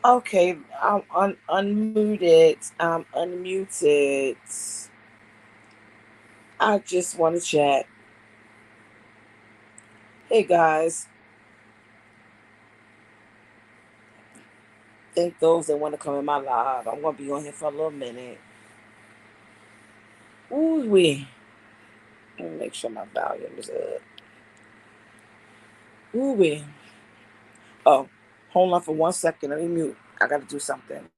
Okay, I'm unmuted. I'm unmuted. I just want to chat. Hey guys, thank those that want to come in my live. I'm gonna be on here for a little minute. Ooh wee. Let me make sure my volume is up. Ooh wee. Oh, hold on for 1 second. Let me mute. I gotta do something.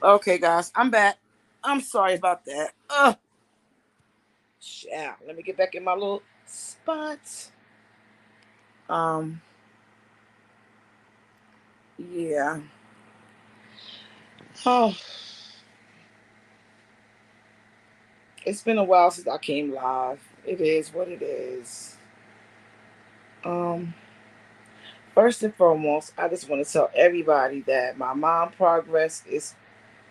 Okay, guys, I'm back. I'm sorry about that. Yeah. Let me get back in my little spot. Um, yeah. Oh, it's been a while since I came live. It is what it is. Um, First and foremost, I just want to tell everybody that my mom progress is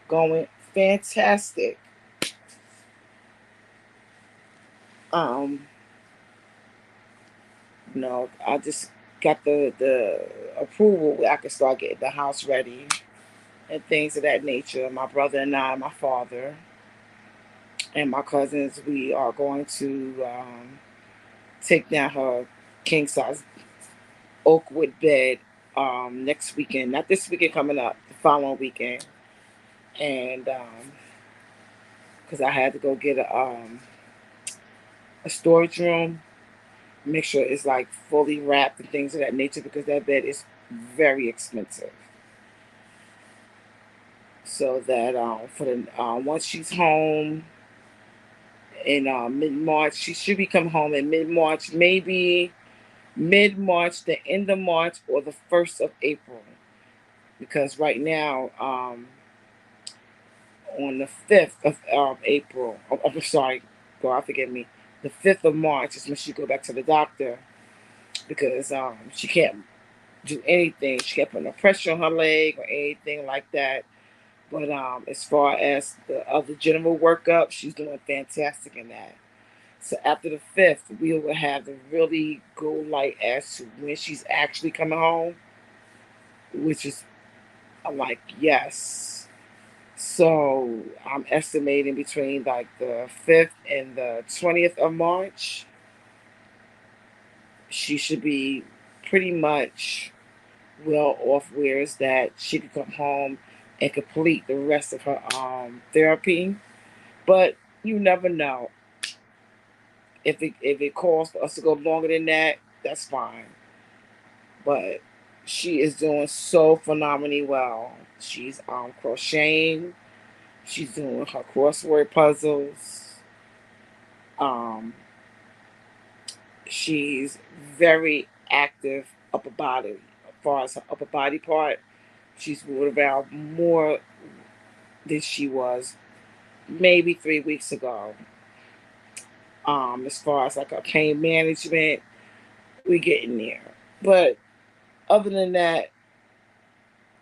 going fantastic. Um, I just got the approval where I can start getting the house ready and things of that nature. My brother and I, my father and my cousins, we are going to take down her king size oak wood bed next weekend. Not this weekend coming up, the following weekend. And because I had to go get a storage room, make sure it's like fully wrapped and things of that nature because that bed is very expensive. So that for the once she's home in mid March, she should be come home in mid March, maybe mid March, the end of March, or the 1st of April. Because right now, on the 5th of April, I'm sorry, God forgive me, the 5th of March is when she go back to the doctor because she can't do anything. She can't put no pressure on her leg or anything like that. But as far as the other general workup, she's doing fantastic in that. So after the 5th, we will have the really go light as to when she's actually coming home, which is I'm like, yes. So I'm estimating between like the 5th and the 20th of March, she should be pretty much well off, whereas that she could come home and complete the rest of her therapy. But you never know. If it calls for us to go longer than that, that's fine. But she is doing so phenomenally well. She's crocheting. She's doing her crossword puzzles. Um, she's very active upper body. As far as her upper body part, she's moved around more than she was maybe 3 weeks ago. As far as like her pain management, we getting there. But other than that,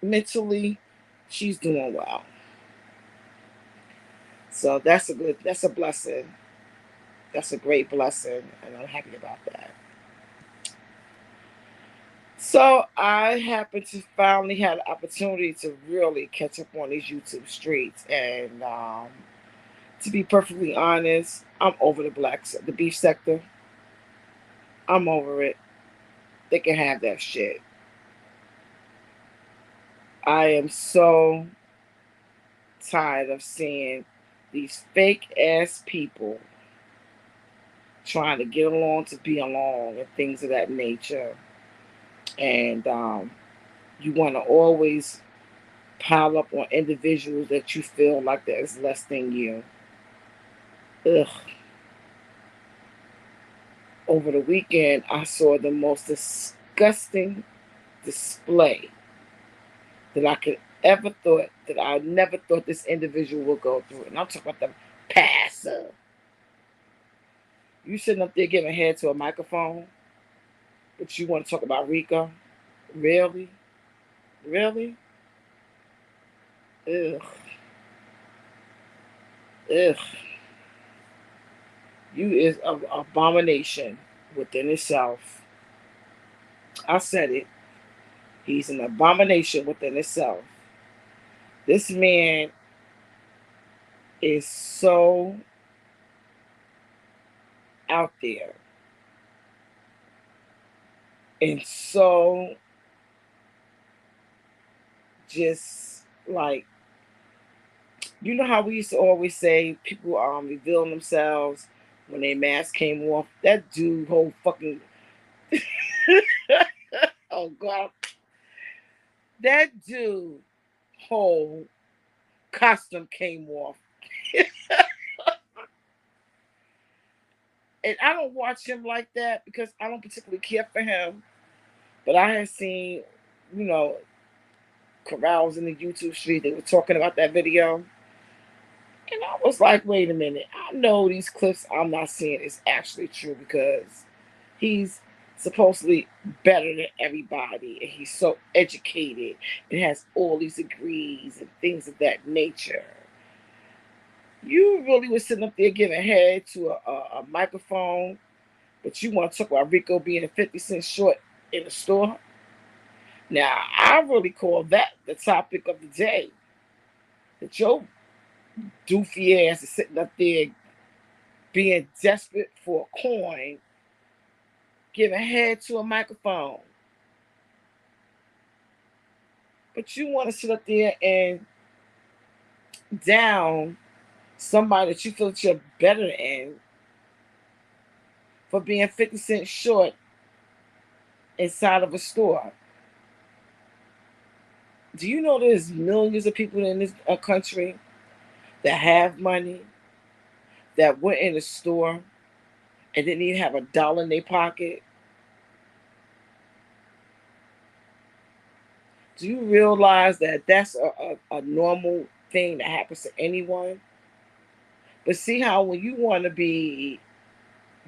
mentally, she's doing well. So that's a blessing. That's a great blessing, and I'm happy about that. So I happened to finally had the opportunity to really catch up on these YouTube streets, and to be perfectly honest, I'm over the beef sector. I'm over it. They can have that shit. I am so tired of seeing these fake ass people trying to get along to be along and things of that nature. And you want to always pile up on individuals that you feel like that is less than you. Ugh. Over the weekend, I saw the most disgusting display that I could ever thought that I never thought this individual would go through. And I'm talking about the passer. You sitting up there giving head to a microphone, but you want to talk about Rico? Really? Really? Ugh. Ugh. You is an abomination within itself. I said it. He's an abomination within itself. This man is so out there and so just like, you know how we used to always say people revealing themselves when their mask came off. That dude whole fucking oh god, that dude whole costume came off. And I don't watch him like that because I don't particularly care for him. But I have seen, you know, corrals in the YouTube street. They were talking about that video. And I was like, wait a minute. I know these clips I'm not seeing is actually true because he's supposedly better than everybody. And he's so educated and has all these degrees and things of that nature. You really was sitting up there giving head to a microphone, but you want to talk about Rico being a 50 cent short in the store? Now, I really call that the topic of the day. That your doofy ass is sitting up there being desperate for a coin, giving head to a microphone. But you want to sit up there and down somebody that you feel that you're better than for being 50 cents short inside of a store. Do you know there's millions of people in this country that have money that went in the store and didn't even have $1 in their pocket? Do you realize that that's a normal thing that happens to anyone? But see how when you want to be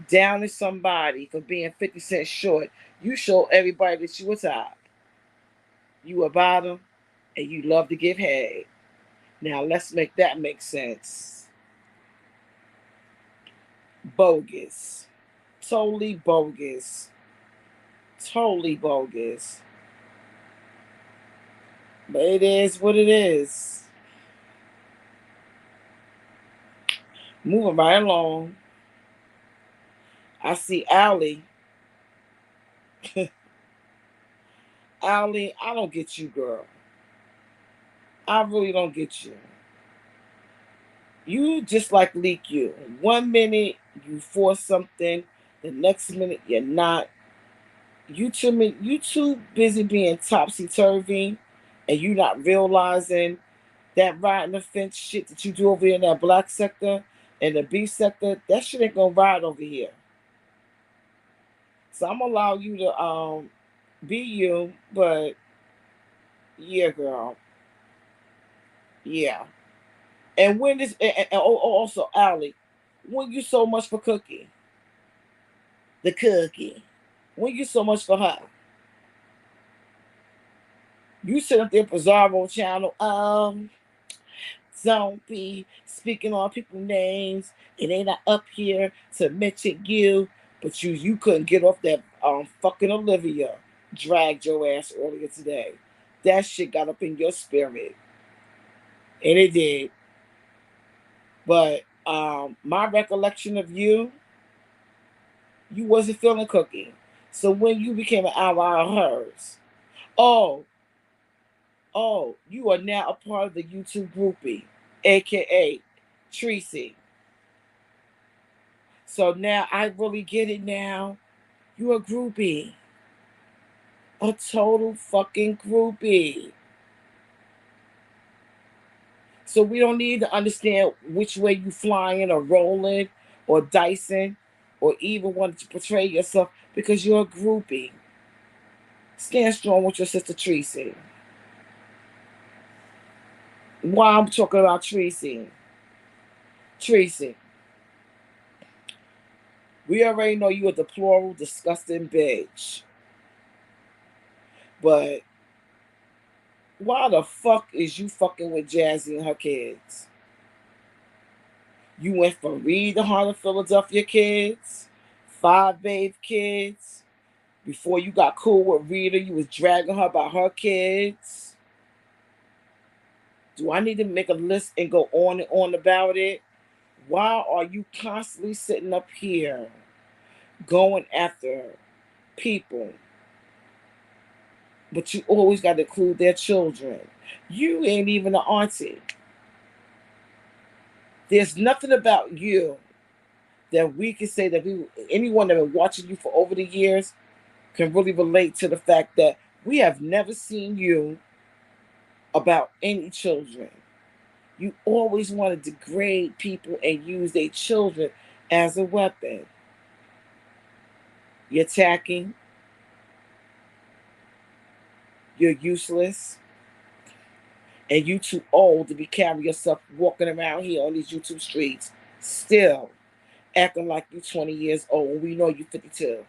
down to somebody for being 50 cents short, you show everybody that you a top. You a bottom and you love to give head. Now let's make that make sense. Bogus. Totally bogus. Totally bogus. But it is what it is. Moving right along. I see Allie. Allie, I don't get you, girl. I really don't get you. You just like Leak You. 1 minute you for something, the next minute you're not. You too busy being topsy turvy, and you not realizing that riding the fence shit that you do over in that black sector. And the B sector, that shit ain't gonna ride over here. So I'm gonna allow you to be you, but yeah, girl. Yeah. And when this and also Allie, when you so much for Cookie, the cookie, when you so much for her, you sit up there Pizarro channel. Don't be speaking on people's names. It ain't not up here to mention you, but you couldn't get off that fucking Olivia dragged your ass earlier today. That shit got up in your spirit, and it did. But my recollection of you, you wasn't feeling Cookie. So when you became an ally of hers, oh, you are now a part of the YouTube groupie, aka Tracy. So now I really get it now. You a groupie. A total fucking groupie. So we don't need to understand which way you flying or rolling or dicing or even want to portray yourself because you're a groupie. Stand strong with your sister Tracy. Why I'm talking about Tracy. Tracy, we already know you a deplorable, disgusting bitch. But why the fuck is you fucking with Jazzy and her kids? You went from Read the Heart of Philadelphia kids, Five Babe kids. Before you got cool with Rita, you was dragging her about her kids. Do I need to make a list and go on and on about it? Why are you constantly sitting up here going after people, but you always got to include their children? You ain't even an auntie. There's nothing about you that we can say that anyone that been watching you for over the years can really relate to the fact that we have never seen you about any children. You always want to degrade people and use their children as a weapon. You're attacking, you're useless, and you too old to be carrying yourself walking around here on these YouTube streets, still acting like you're 20 years old when we know you're 52.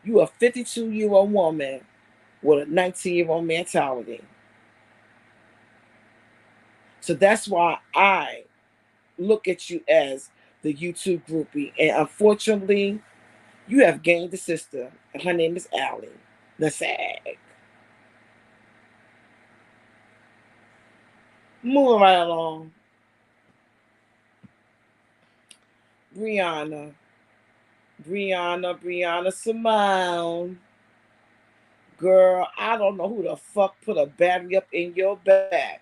You a 52-year-old woman with a 19-year-old mentality. So that's why I look at you as the YouTube groupie. And unfortunately, you have gained a sister, and her name is Allie. The SAG. Moving right along. Brianna. Brianna Simone. Girl, I don't know who the fuck put a battery up in your back.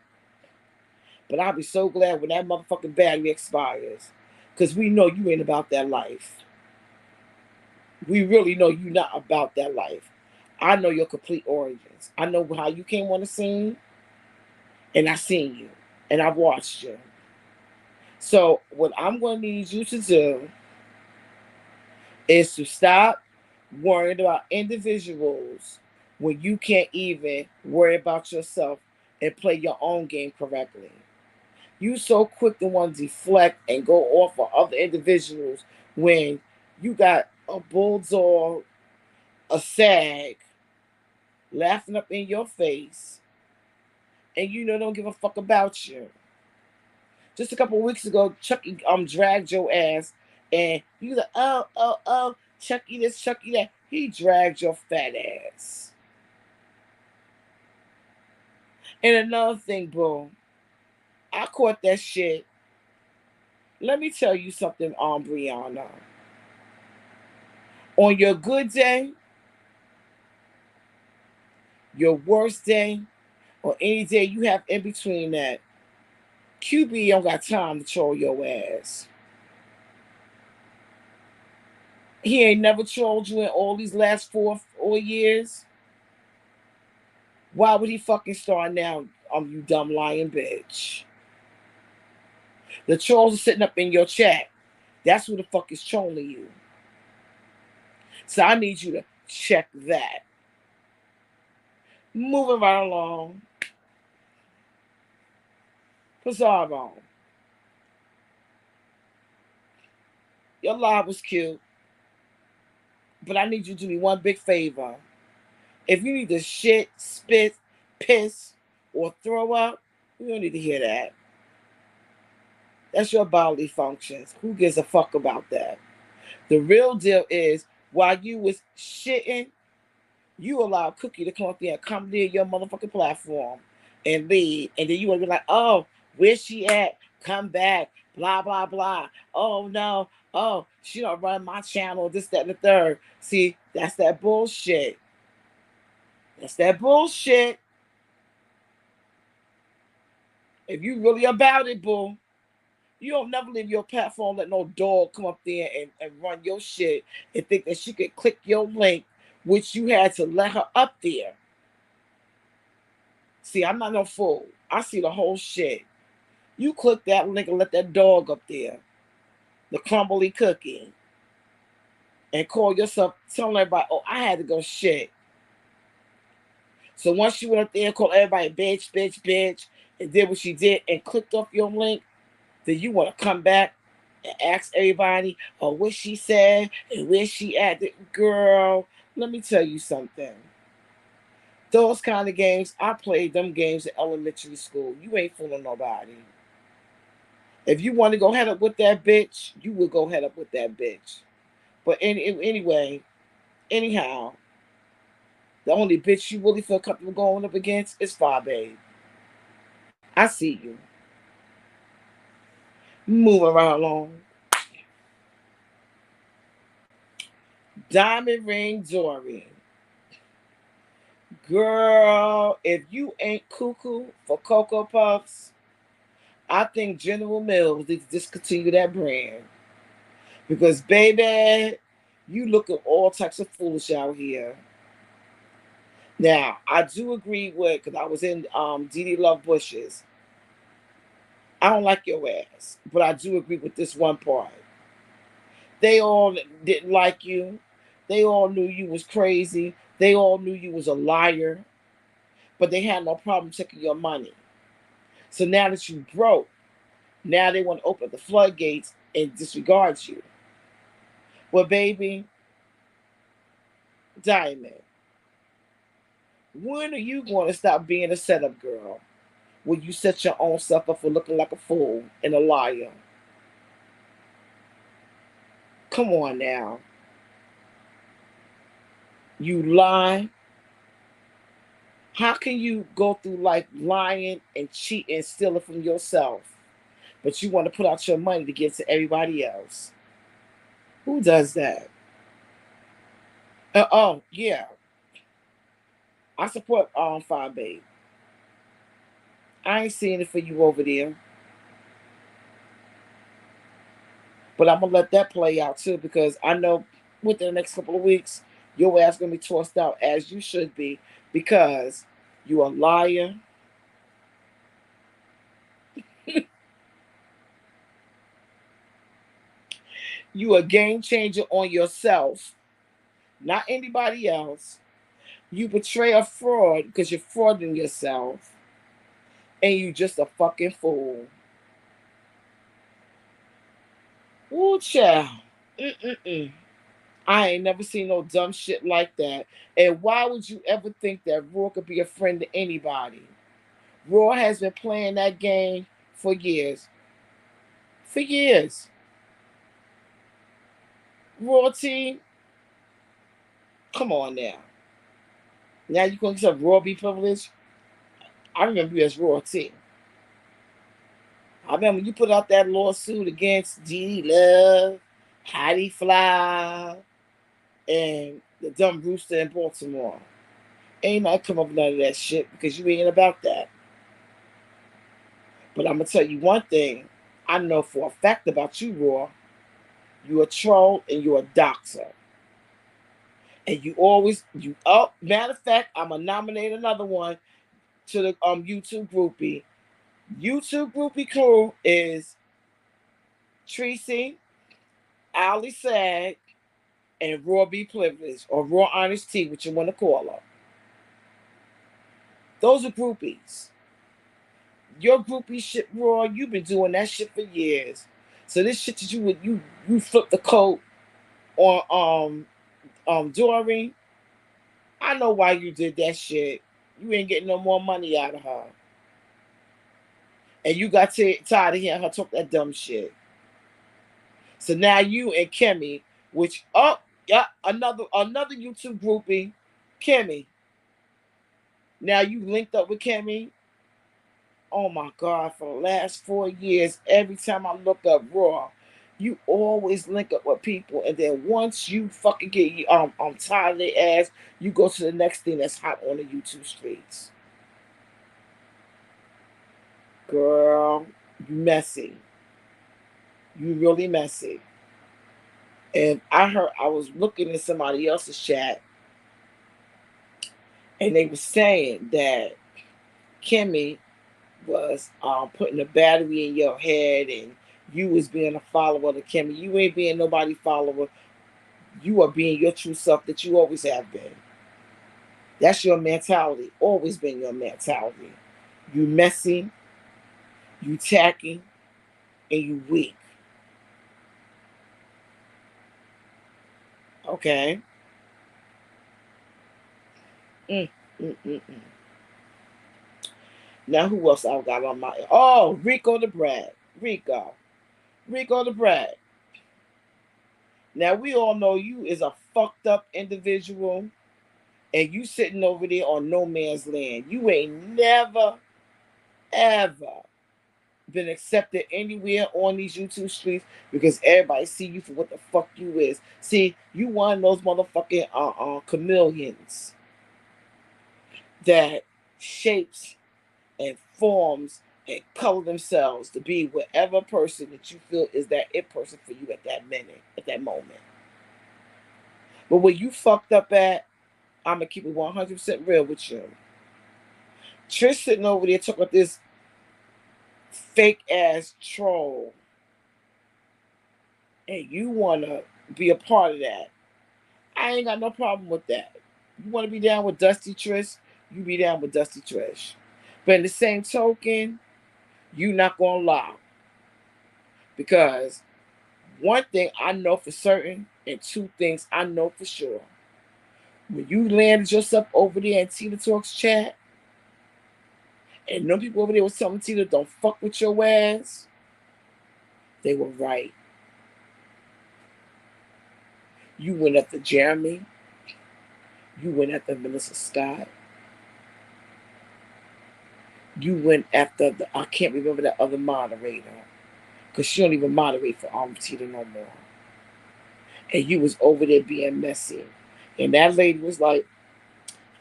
But I'll be so glad when that motherfucking battery expires. Because we know you ain't about that life. We really know you not about that life. I know your complete origins. I know how you came on the scene, and I seen you, and I've watched you. So what I'm going to need you to do is to stop worrying about individuals when you can't even worry about yourself and play your own game correctly. You so quick to want to deflect and go off of other individuals when you got a bulldog, a SAG laughing up in your face, and you know don't give a fuck about you. Just a couple of weeks ago, Chucky dragged your ass, and you like, oh, Chucky this, Chucky that. He dragged your fat ass. And another thing, bro, I caught that shit. Let me tell you something, Brianna. On your good day, your worst day, or any day you have in between that, QB don't got time to troll your ass. He ain't never trolled you in all these last 4 years. Why would he fucking start now? You dumb lying bitch. The trolls are sitting up in your chat. That's who the fuck is trolling you. So I need you to check that. Moving right along. Pizarro. Your live was cute, but I need you to do me one big favor. If you need to shit, spit, piss, or throw up, we don't need to hear that. That's your bodily functions. Who gives a fuck about that? The real deal is while you was shitting, you allowed Cookie to come up there and come near your motherfucking platform and leave. And then you want to be like, oh, where's she at? Come back. Blah, blah, blah. Oh, no. Oh, she don't run my channel. This, that, and the third. See, that's that bullshit. That's that bullshit. If you really about it, boo, you don't never leave your platform, let no dog come up there and run your shit and think that she could click your link, which you had to let her up there. See, I'm not no fool. I see the whole shit. You click that link and let that dog up there, the crumbly cookie, and call yourself, telling everybody, oh, I had to go shit. So once she went up there and called everybody bitch, bitch, bitch, and did what she did and clicked off your link, then you want to come back and ask everybody, oh, what she said and where she at. Girl, let me tell you something. Those kind of games, I played them games in elementary school. You ain't fooling nobody. If you want to go head up with that bitch, you will go head up with that bitch. But anyway, anyhow, the only bitch you really feel comfortable going up against is Babe. I see you. Moving right along. Diamond Ring Dory. Girl, if you ain't cuckoo for Cocoa Puffs, I think General Mills needs to discontinue that brand. Because, baby, you look at all types of foolish out here. Now, I do agree with, because I was in DD Love Bushes. I don't like your ass, but I do agree with this one part. They all didn't like you. They all knew you was crazy. They all knew you was a liar, but they had no problem taking your money. So now that you broke, now they want to open the floodgates and disregard you. Well, baby, Diamond, when are you going to stop being a setup girl? When you set your own self up for looking like a fool and a liar? Come on now. You lie. How can you go through life lying and cheating and stealing from yourself, but you want to put out your money to give to everybody else? Who does that? Oh, yeah. I support Fine Babe. I ain't seeing it for you over there. But I'm gonna let that play out too, because I know within the next couple of weeks, your ass gonna be tossed out as you should be, because you a liar. You a game changer on yourself, not anybody else. You betray a fraud because you're frauding yourself, and you just a fucking fool. Ooh, child. Mm-mm-mm. I ain't never seen no dumb shit like that. And why would you ever think that Raw could be a friend to anybody? Raw has been playing that game for years. For years. Raw team, come on now. Now you gonna get Raw be privileged? I remember you as Raw team. I remember you put out that lawsuit against G Love, Hattie Fly, and the dumb rooster in Baltimore. Ain't not come up with none of that shit because you ain't about that. But I'm gonna tell you one thing. I know for a fact about you, Raw. You a troll and you a doxer. And you always matter of fact, I'm gonna nominate another one to the YouTube groupie. YouTube groupie crew is Tracy, Ali Sag, and Raw B. Privilege, or Raw Honest Tea, what you want to call her. Those are groupies. Your groupie shit, Raw, you've been doing that shit for years. So this shit that you flip the coat on Dory, I know why you did that shit. You ain't getting no more money out of her. And you got tired of hearing her talk that dumb shit. So now you and Kimmy, which yeah, another YouTube groupie, Kimmy. Now you linked up with Kimmy. Oh my God, for the last 4 years, every time I look up Raw, you always link up with people, and then once you fucking get tired of their ass, you go to the next thing that's hot on the YouTube streets. Girl, you messy. You really messy. And I was looking at somebody else's chat, and they were saying that Kimmy was putting a battery in your head, and you was being a follower of Kimmy. You ain't being nobody follower. You are being your true self that you always have been. That's your mentality. Always been your mentality. You messy, you tacky, and you weak. Okay. Mm, mm, mm, mm. Now who else I got on my? Oh, Rico the Brad. Rico the Brad. Now we all know you is a fucked up individual, and you sitting over there on no man's land. You ain't never, ever been accepted anywhere on these YouTube streets because everybody see you for what the fuck you is. See, you one of those motherfucking chameleons that shapes and forms and color themselves to be whatever person that you feel is that it person for you at that minute, at that moment. But where you fucked up at, I'm gonna keep it 100% real with you. Trish sitting over there talking about this fake ass troll, and you wanna be a part of that. I ain't got no problem with that. You wanna be down with Dusty Trish, you be down with Dusty Trish. But in the same token, you not gonna lie. Because one thing I know for certain, and two things I know for sure. When you landed yourself over there in Tina Talks chat, and no people over there was telling Tina don't fuck with your ass, they were right. You went after Jeremy. You went after Melissa Scott. You went after I can't remember that other moderator. Because she don't even moderate for Tina no more. And you was over there being messy. And that lady was like,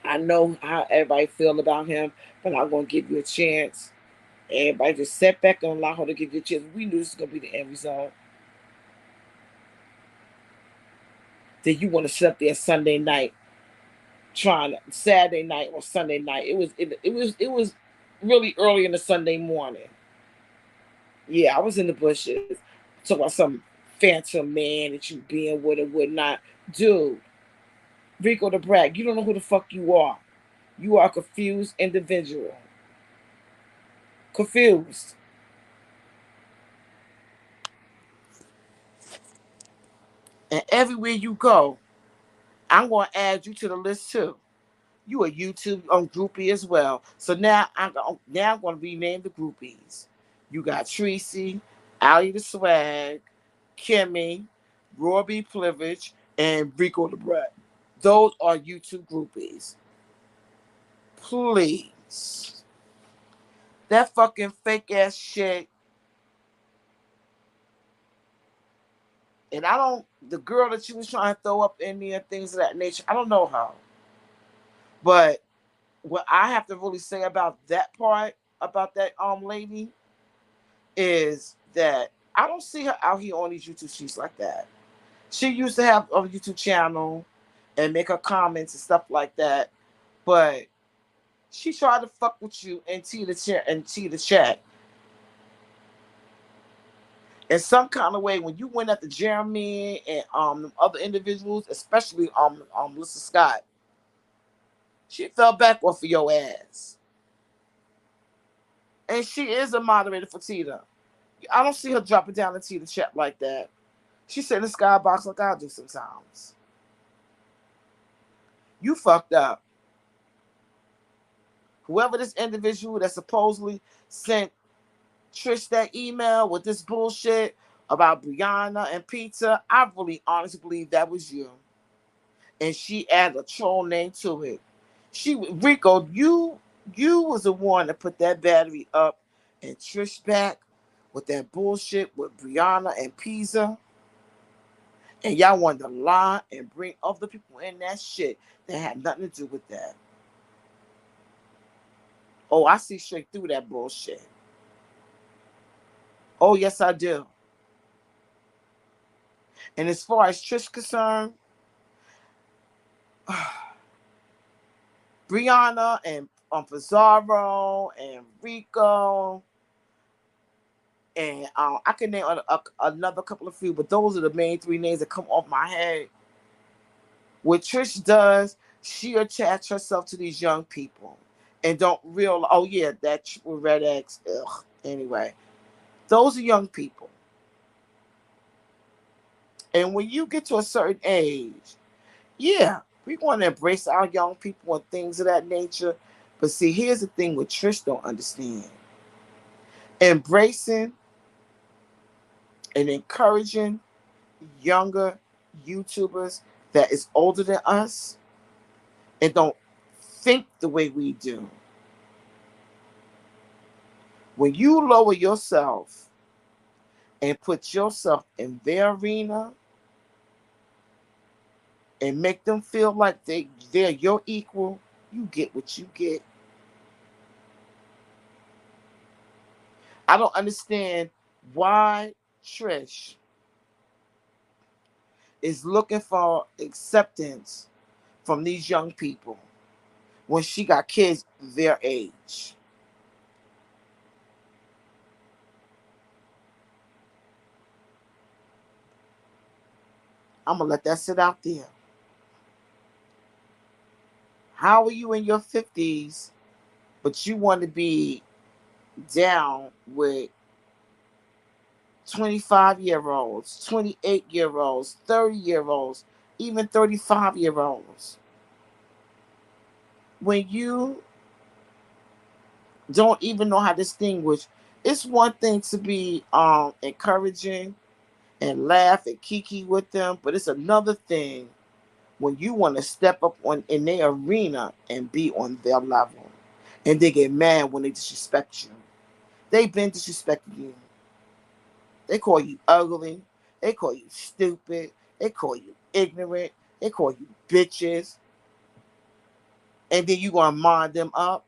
I know how everybody feel about him, but I'm going to give you a chance. Everybody just sat back and allow her to give you a chance. We knew this was going to be the end result. Then you want to sit up there Sunday night, Saturday night or Sunday night. It was really early in the Sunday morning. Yeah, I was in the bushes. Talk about some phantom man that you being with or whatnot. Dude, Rico the Bragg, you don't know who the fuck you are. You are a confused individual. Confused. And everywhere you go, I'm going to add you to the list too. You a YouTube groupie as well. So now I'm going to rename the groupies. You got Tracy, Ali the Swag, Kimmy, Robbie Plivage, and Rico the Brat. Those are YouTube groupies. Please. That fucking fake ass shit. And the girl that she was trying to throw up in me and things of that nature, I don't know how. But what I have to really say about that part, about that lady, is that I don't see her out here on these YouTube streets like that. She used to have a YouTube channel and make her comments and stuff like that, but she tried to fuck with you and T the chat. in some kind of way, when you went after Jeremy and other individuals, especially Melissa Scott, she fell back off of your ass. And she is a moderator for Tita. I don't see her dropping down the Tita chat like that. She said in the skybox like I do sometimes. You fucked up. Whoever this individual that supposedly sent Trish that email with this bullshit about Brianna and pizza, I really honestly believe that was you. And she added a troll name to it. Rico, you was the one that put that battery up and Trish back with that bullshit with Brianna and Pizza. And y'all wanted to lie and bring other people in that shit that had nothing to do with that. Oh, I see straight through that bullshit. Oh, yes, I do. And as far as Trish concerned, Brianna and Pizarro and Rico and I can name another couple of few, but those are the main three names that come off my head. What Trish does, she attach herself to these young people and don't realize, oh yeah, that triple red X. Ugh. Anyway, those are young people. And when you get to a certain age, yeah, we want to embrace our young people and things of that nature. But see, here's the thing what Trish don't understand. Embracing and encouraging younger YouTubers that is older than us and don't think the way we do. When you lower yourself and put yourself in their arena and make them feel like they're your equal, you get what you get. I don't understand why Trish is looking for acceptance from these young people when she got kids their age. I'm going to let that sit out there. How are you in your 50s, but you want to be down with 25-year-olds, 28-year-olds, 30-year-olds, even 35-year-olds? When you don't even know how to distinguish, it's one thing to be encouraging and laugh and kiki with them, but it's another thing when you want to step up on in their arena and be on their level. And they get mad when they disrespect you. They've been disrespecting you. They call you ugly. They call you stupid. They call you ignorant. They call you bitches. And then you gonna mind them up.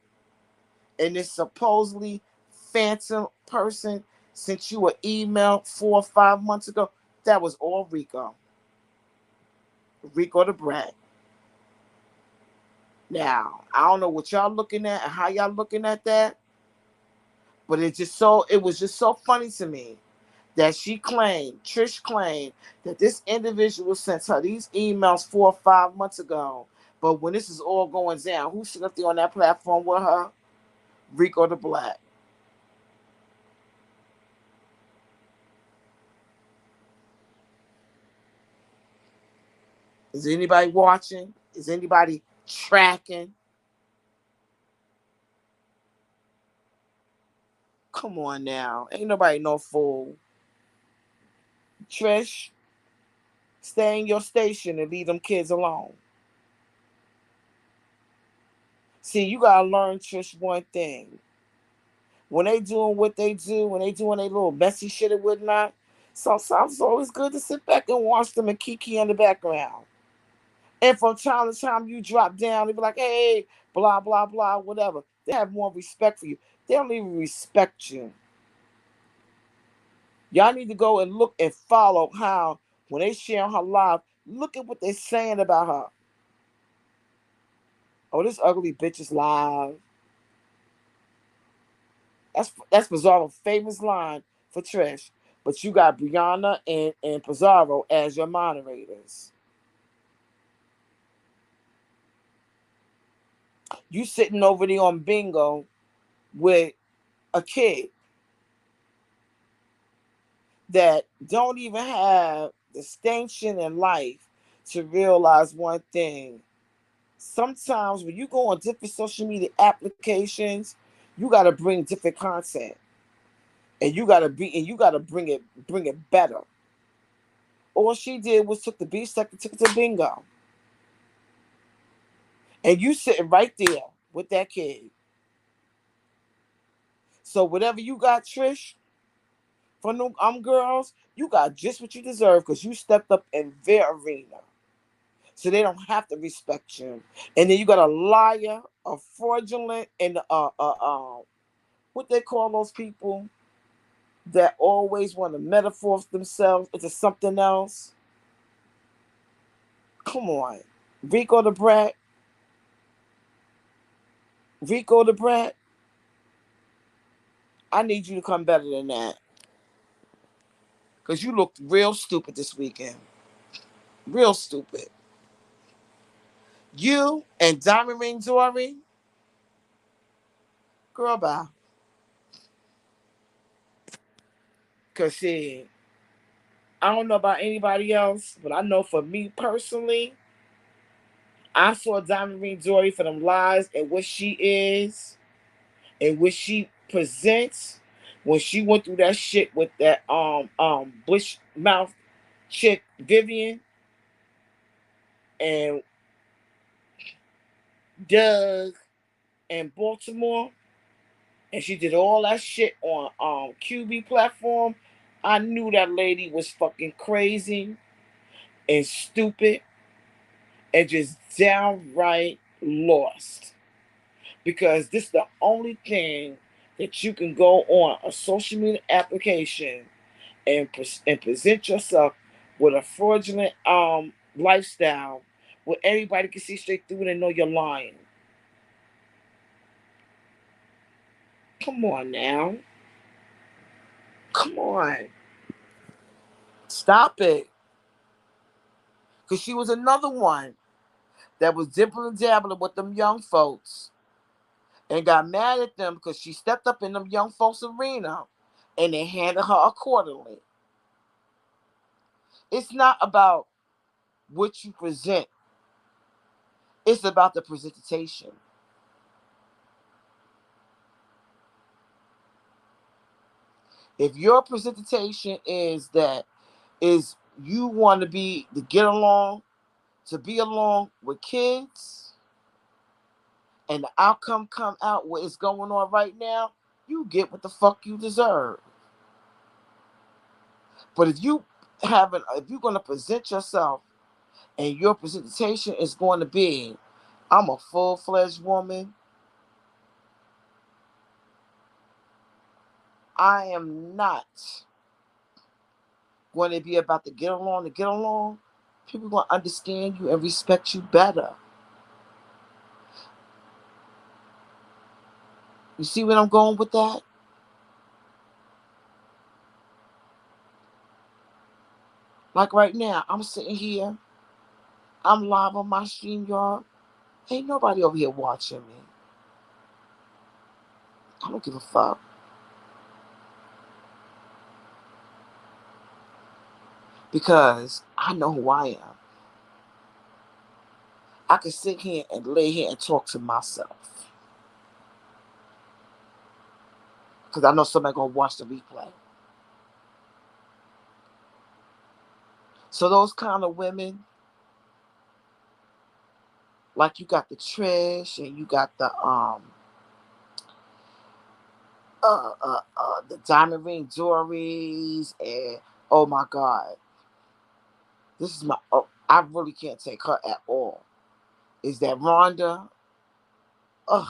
And this supposedly phantom person sent you an email 4 or 5 months ago. That was all Rico. Rico the Brat. Now, I don't know what y'all looking at and how y'all looking at that, but it was just so funny to me that Trish claimed that this individual sent her these emails 4 or 5 months ago. But when this is all going down, who's sitting up there on that platform with her? Rico the Black. Is anybody watching? Is anybody tracking? Come on now. Ain't nobody no fool. Trish, stay in your station and leave them kids alone. See, you gotta learn, Trish, one thing. When they doing what they do, when they doing their little messy shit and whatnot, sometimes it's always good to sit back and watch them and kiki in the background. And from time to time, you drop down and be like, hey, blah, blah, blah, whatever. They have more respect for you. They don't even respect you. Y'all need to go and look and follow how, when they share her live, look at what they're saying about her. Oh, this ugly bitch is live. That's Bizarro's famous line for Trish. But you got Brianna and Pizarro as your moderators. You sitting over there on bingo with a kid that don't even have distinction in life to realize one thing. Sometimes when you go on different social media applications, you gotta bring different content. And you gotta bring it better. All she did was took the beef stuck and took it to bingo. And you sitting right there with that kid. So whatever you got, Trish, from them girls, you got just what you deserve because you stepped up in their arena. So they don't have to respect you. And then you got a liar, a fraudulent, and what they call those people that always want to metaphor themselves into something else. Come on, Rico the Brat, Rico the Brat. I need you to come better than that because you looked real stupid this weekend. Real stupid. You and Diamond Ring Dory, girl, bye. Cause see, I don't know about anybody else, but I know for me personally, I saw Diamond Ring Dory for them lies and what she is and what she presents when she went through that shit with that bush mouth chick Vivian and Doug and Baltimore, and she did all that shit on QB platform. I knew that lady was fucking crazy and stupid and just downright lost. Because this is the only thing that you can go on a social media application and present yourself with a fraudulent lifestyle where everybody can see straight through it and know you're lying. Come on now. Come on. Stop it. Because she was another one that was dipping and dabbling with them young folks and got mad at them because she stepped up in them young folks' arena and they handled her accordingly. It's not about what you present, it's about the presentation. If your presentation is you want to be to get along, to be along with kids, and the outcome come out what is going on right now, you get what the fuck you deserve. But if you're gonna present yourself and your presentation is going to be, I'm a full-fledged woman. I am not going to be about to get along. People are going to understand you and respect you better. You see where I'm going with that? Like right now, I'm sitting here. I'm live on my stream, y'all. Ain't nobody over here watching me. I don't give a fuck. Because I know who I am. I can sit here and lay here and talk to myself. Because I know somebody going to watch the replay. So those kind of women, like you got the Trish and you got the Diamond Ring Dories and oh my God, this is I really can't take her at all. Is that Rhonda? Ugh.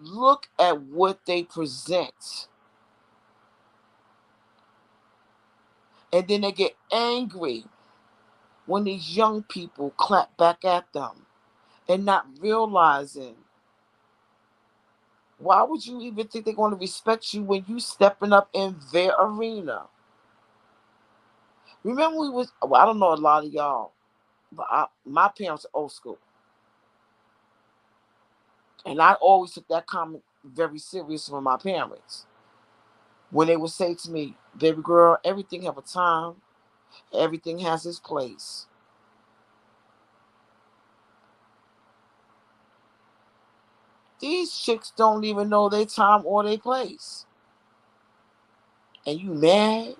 Look at what they present. And then they get angry when these young people clap back at them and not realizing Why would you even think they're going to respect you when you stepping up in their arena? Remember we was, well, I don't know a lot of y'all, but my parents are old school. And I always took that comment very serious from my parents. When they would say to me, baby girl, everything have a time, everything has its place. These chicks don't even know their time or their place. And you mad?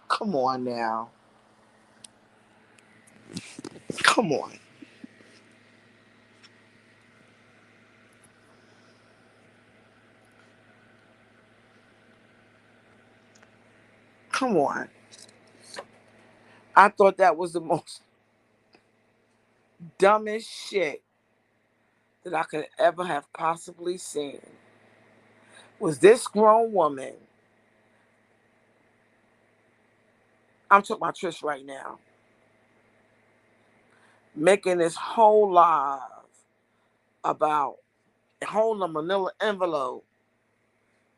Come on now. Come on. Come on. I thought that was the most dumbest shit that I could ever have possibly seen. Was this grown woman, I'm talking about Trish right now, making this whole live about holding a manila envelope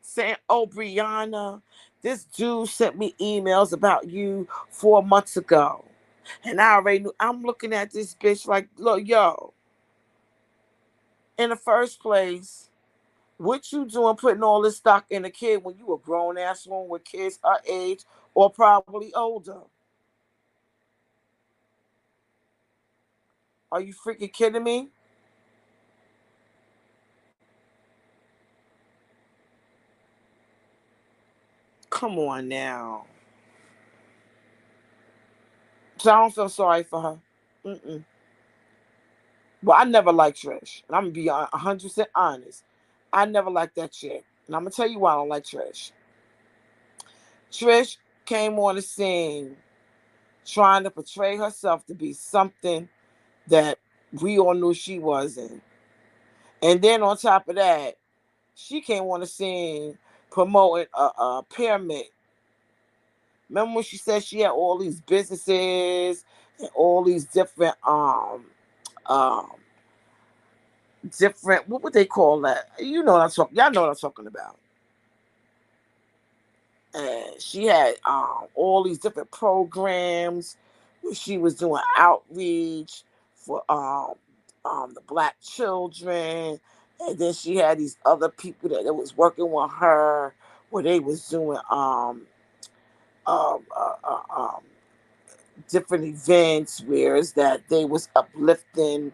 saying, oh, Brianna, this dude sent me emails about you 4 months ago. And I already knew. I'm looking at this bitch like, look, yo, in the first place, what you doing putting all this stock in a kid when you a grown ass woman with kids her age or probably older? Are you freaking kidding me? Come on now. So I don't feel sorry for her. Mm-mm. Well, I never liked Trish. And I'm going to be 100% honest. I never liked that chick. And I'm going to tell you why I don't like Trish. Trish came on the scene trying to portray herself to be something that we all knew she wasn't. And then on top of that, she came on the scene promoting a pyramid. Remember when she said she had all these businesses and all these um different, what would they call that? You know what I'm talking. Y'all know what I'm talking about. And she had all these different programs where she was doing outreach for the black children, and then she had these other people that was working with her where they was doing um, uh, uh, um, different events where it's that they was uplifting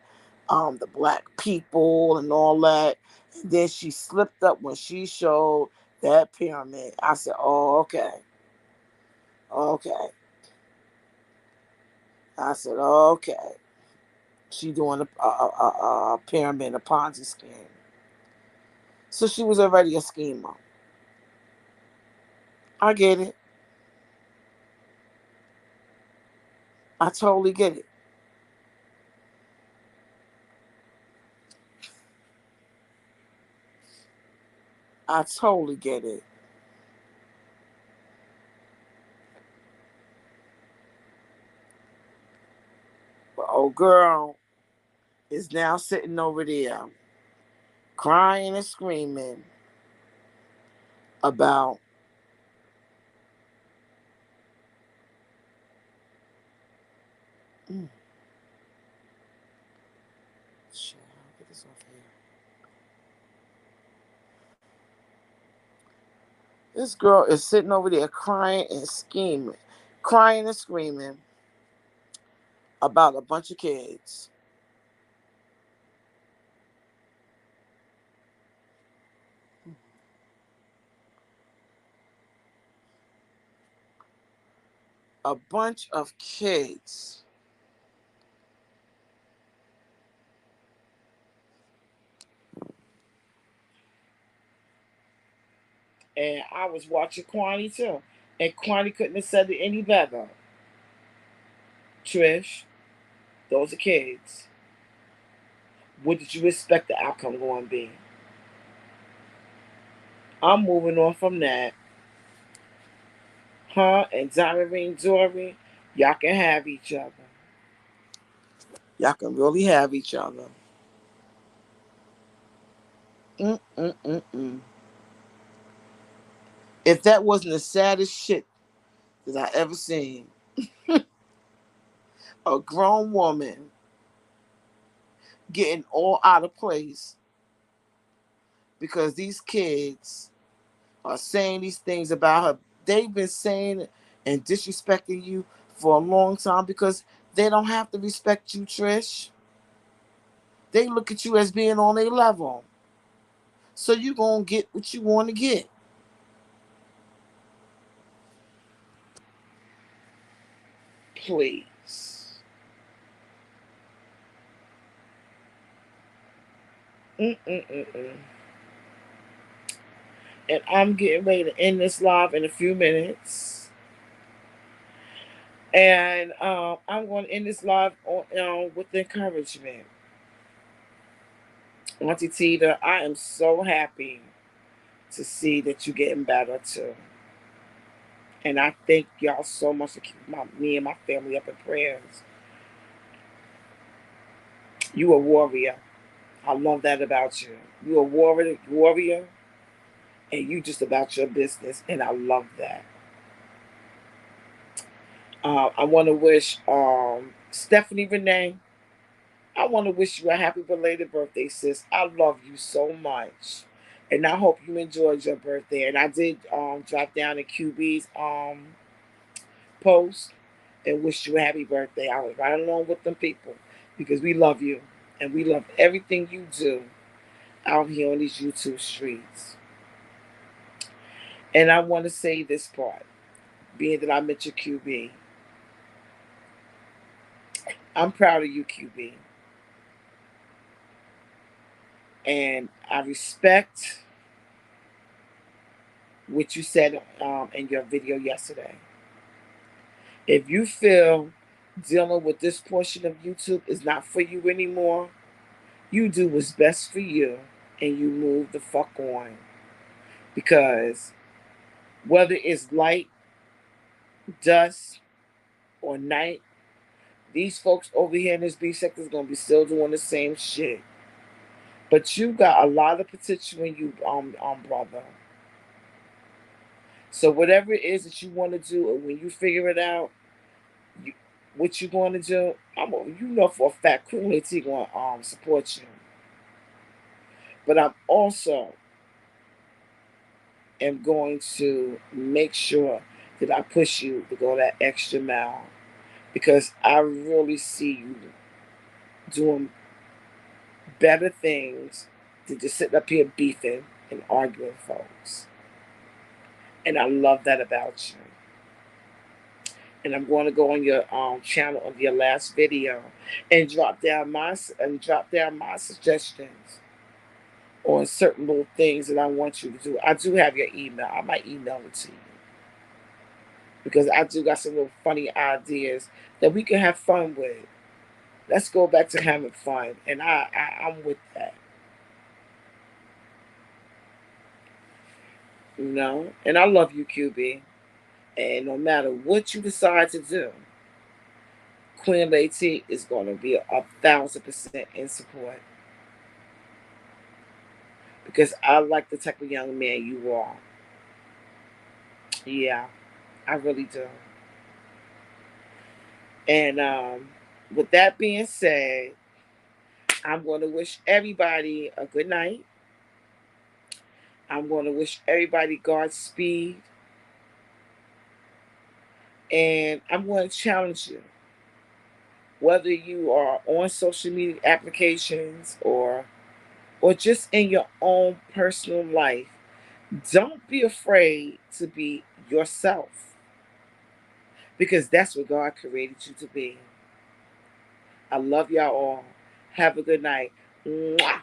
the black people and all that. And then she slipped up when she showed that pyramid. I said, oh, okay. Okay. I said, okay. She doing a pyramid, a Ponzi scheme. So she was already a schemer. I get it. I totally get it. I totally get it. But old girl is now sitting over there crying and screaming about mm, shit, I'll get this off here. This girl is sitting over there crying and screaming about a bunch of kids. A bunch of kids. And I was watching Kwani too. And Kwani couldn't have said it any better. Trish, those are kids. What did you expect the outcome going to be? I'm moving on from that. Her and Diamond Dory, y'all can have each other. Y'all can really have each other. Mm-mm-mm-mm. If that wasn't the saddest shit that I ever seen, a grown woman getting all out of place because these kids are saying these things about her. They've been saying and disrespecting you for a long time because they don't have to respect you, Trish. They look at you as being on a level. So you gonna get what you want to get. Please. Mm-mm-mm-mm. And I'm getting ready to end this live in a few minutes. And I'm going to end this live with encouragement. Auntie Tita, I am so happy to see that you're getting better too. And I thank y'all so much for keeping me and my family up in prayers. You a warrior. I love that about you. You a warrior, and you just about your business, and I love that. I want to wish Stephanie Renee. I want to wish you a happy belated birthday, sis. I love you so much, and I hope you enjoyed your birthday. And I did drop down in QB's post and wish you a happy birthday. I was right along with them people because we love you and we love everything you do out here on these YouTube streets. And I want to say this part, being that I met your QB. I'm proud of you, QB. And I respect what you said in your video yesterday. If you feel dealing with this portion of YouTube is not for you anymore, you do what's best for you and you move the fuck on. Because whether it's light, dusk, or night, these folks over here in this B sector is gonna be still doing the same shit. But you got a lot of potential in you, brother. So whatever it is that you want to do, and when you figure it out, you, what you're going to do, you know for a fact, Queen Latifah going to support you. But I'm also am going to make sure that I push you to go that extra mile because I really see you doing better things than just sitting up here beefing and arguing, folks. And I love that about you. And I'm going to go on your channel of your last video and drop down my suggestions on certain little things that I want you to do. I do have your email. I might email it to you because I do got some little funny ideas that we can have fun with. Let's go back to having fun, and I'm with that. You know, and I love you, QB. And no matter what you decide to do, Queen Lady is going to be 1,000% in support because I like the type of young man you are. Yeah, I really do. And with that being said, I'm going to wish everybody a good night. I'm going to wish everybody Godspeed. And I'm going to challenge you, whether you are on social media applications or just in your own personal life, don't be afraid to be yourself because that's what God created you to be. I love y'all all. Have a good night. Mwah.